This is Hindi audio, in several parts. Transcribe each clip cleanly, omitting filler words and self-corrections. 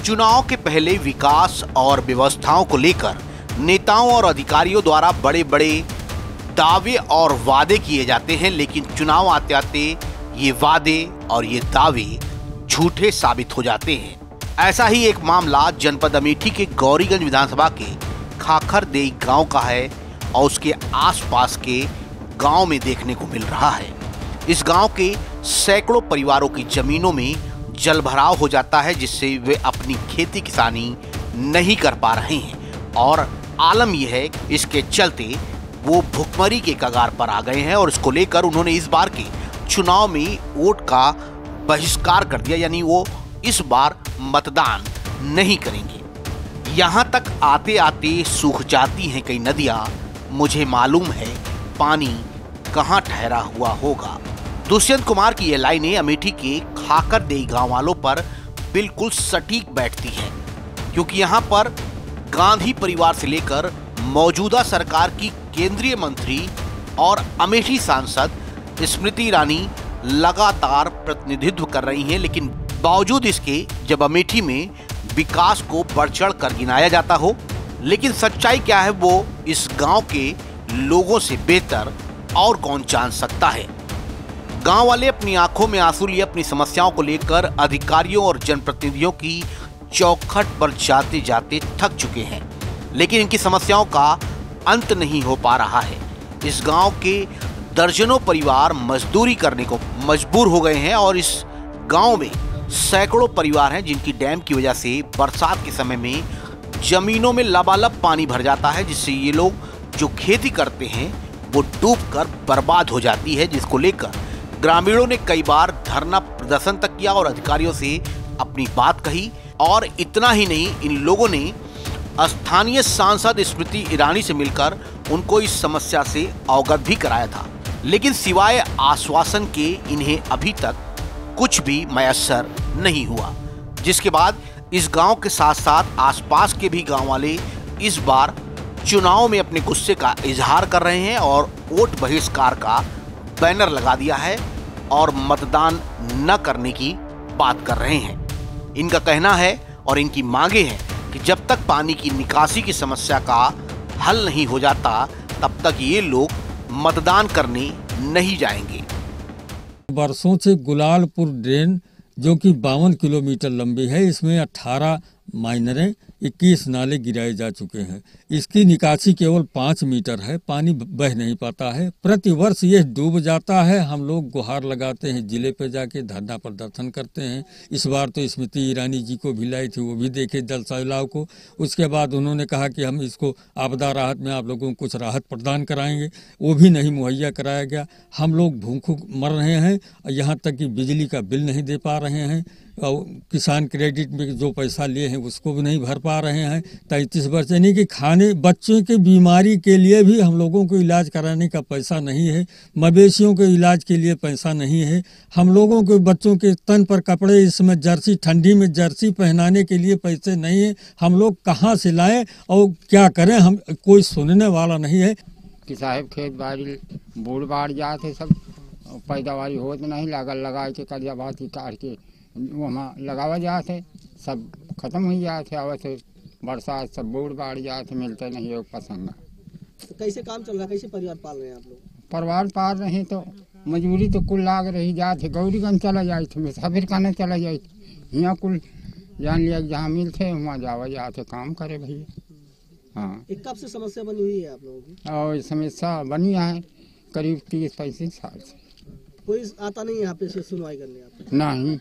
चुनाव के पहले विकास और व्यवस्थाओं को लेकर नेताओं और अधिकारियों द्वारा बड़े बड़े दावे और वादे किए जाते हैं, लेकिन चुनाव आते आते ये वादे और ये दावे झूठे साबित हो जाते हैं। ऐसा ही एक मामला जनपद अमेठी के गौरीगंज विधानसभा के खाखरदेई गांव का है और उसके आसपास के गांव में देखने को मिल रहा है। इस गांव के सैकड़ों परिवारों की जमीनों में जलभराव हो जाता है, जिससे वे अपनी खेती किसानी नहीं कर पा रहे हैं और आलम यह है इसके चलते वो भुखमरी के कगार पर आ गए हैं और इसको लेकर उन्होंने इस बार के चुनाव में वोट का बहिष्कार कर दिया, यानी वो इस बार मतदान नहीं करेंगे। यहाँ तक आते आते सूख जाती हैं कई नदियाँ, मुझे मालूम है पानी कहाँ ठहरा हुआ होगा। दुष्यंत कुमार की यह लाइनें अमेठी के खाखरदेई गांव वालों पर बिल्कुल सटीक बैठती हैं, क्योंकि यहाँ पर गांधी परिवार से लेकर मौजूदा सरकार की केंद्रीय मंत्री और अमेठी सांसद स्मृति ईरानी लगातार प्रतिनिधित्व कर रही हैं, लेकिन बावजूद इसके जब अमेठी में विकास को बढ़ चढ़ कर गिनाया जाता हो, लेकिन सच्चाई क्या है वो इस गांव के लोगों से बेहतर और कौन जान सकता है। गांव वाले अपनी आंखों में आंसू लिए अपनी समस्याओं को लेकर अधिकारियों और जनप्रतिनिधियों की चौखट पर जाते जाते थक चुके हैं, लेकिन इनकी समस्याओं का अंत नहीं हो पा रहा है। इस गांव के दर्जनों परिवार मजदूरी करने को मजबूर हो गए हैं और इस गांव में सैकड़ों परिवार हैं जिनकी डैम की वजह से बरसात के समय में जमीनों में लबालब पानी भर जाता है, जिससे ये लोग जो खेती करते हैं वो डूबकर बर्बाद हो जाती है, जिसको लेकर ग्रामीणों ने कई बार धरना प्रदर्शन तक किया और अधिकारियों से अपनी बात कही। और इतना ही नहीं, इन लोगों ने स्थानीय सांसद स्मृति ईरानी से मिलकर उनको इस समस्या से अवगत भी कराया था, लेकिन सिवाय आश्वासन के इन्हें अभी तक कुछ भी मयस्सर नहीं हुआ। जिसके बाद इस गांव के साथ साथ आसपास के भी गांव वाले इस बार चुनाव में अपने गुस्से का इजहार कर रहे हैं और वोट बहिष्कार का बैनर लगा दिया है और मतदान न करने की बात कर रहे हैं। इनका कहना है और इनकी मांगे हैं कि जब तक पानी की निकासी की समस्या का हल नहीं हो जाता तब तक ये लोग मतदान करने नहीं जाएंगे। बरसों से गुलालपुर ड्रेन जो कि 52 किलोमीटर लंबी है, इसमें 18 माइनरें 21 नाले गिराए जा चुके हैं। इसकी निकासी केवल 5 मीटर है, पानी बह नहीं पाता है। प्रति वर्ष ये डूब जाता है। हम लोग गुहार लगाते हैं, जिले पे जाके धरना प्रदर्शन करते हैं। इस बार तो स्मृति ईरानी जी को भी लाई थी, वो भी देखे जल सैलाव को। उसके बाद उन्होंने कहा कि हम इसको आपदा राहत में आप लोगों को कुछ राहत प्रदान कराएंगे, वो भी नहीं मुहैया कराया गया। हम लोग भूख मर रहे हैं, यहाँ तक कि बिजली का बिल नहीं दे पा रहे हैं और किसान क्रेडिट में जो पैसा लिए हैं उसको भी नहीं भर पा रहे हैं। 33 वर्ष, यानी कि खाने बच्चों की बीमारी के लिए भी हम लोगों को इलाज कराने का पैसा नहीं है, मवेशियों के इलाज के लिए पैसा नहीं है, हम लोगों के बच्चों के तन पर कपड़े, इसमें जर्सी, ठंडी में जर्सी पहनाने के लिए पैसे नहीं है। हम लोग कहाँ से लाएं और क्या करें, हम कोई सुनने वाला नहीं है। कि साहब खेत बाड़ी बूढ़ बाढ़ जाते, सब पैदावारी होत नहीं, लागल लगाए के करिया बात काट के वहाँ लगावा जाते, सब खत्म हो जाते। आवत बरसात सब बूढ़ बाढ़ जाते, मिलते नहीं हो पसंद। तो कैसे काम चल रहा है, कैसे परिवार पाल रहे हैं आप लोग? परिवार पाल रहे हैं तो मजबूरी तो कुल लाग रही जाते। गौरीगंज चला जाए थे, मुसाफिर खाने चला जाए, यहाँ कुल जान लिया जहाँ मिलते वहाँ जावा जाते काम करे भैया। हाँ, एक कब से समस्या बनी हुई है आप लोगों की? और समस्या बनी है करीब 30-35 साल से। कोई आता नहीं यहाँ पे सुनवाई करने? आप नहीं।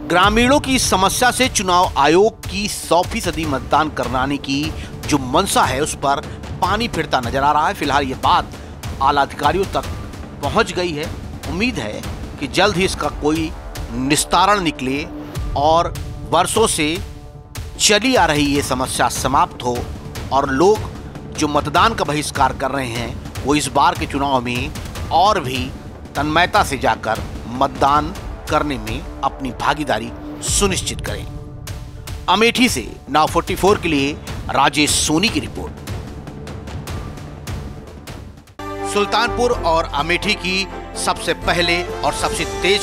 ग्रामीणों की इस समस्या से चुनाव आयोग की 100% मतदान कराने की जो मंशा है उस पर पानी फिरता नजर आ रहा है। फिलहाल ये बात आला अधिकारियों तक पहुंच गई है। उम्मीद है कि जल्द ही इसका कोई निस्तारण निकले और वर्षों से चली आ रही ये समस्या समाप्त हो और लोग जो मतदान का बहिष्कार कर रहे हैं वो इस बार के चुनाव में और भी तन्मयता से जाकर मतदान करने में अपनी भागीदारी सुनिश्चित करें। अमेठी से नाउ 44 के लिए राजेश सोनी की रिपोर्ट। सुल्तानपुर और अमेठी की सबसे पहले और सबसे तेज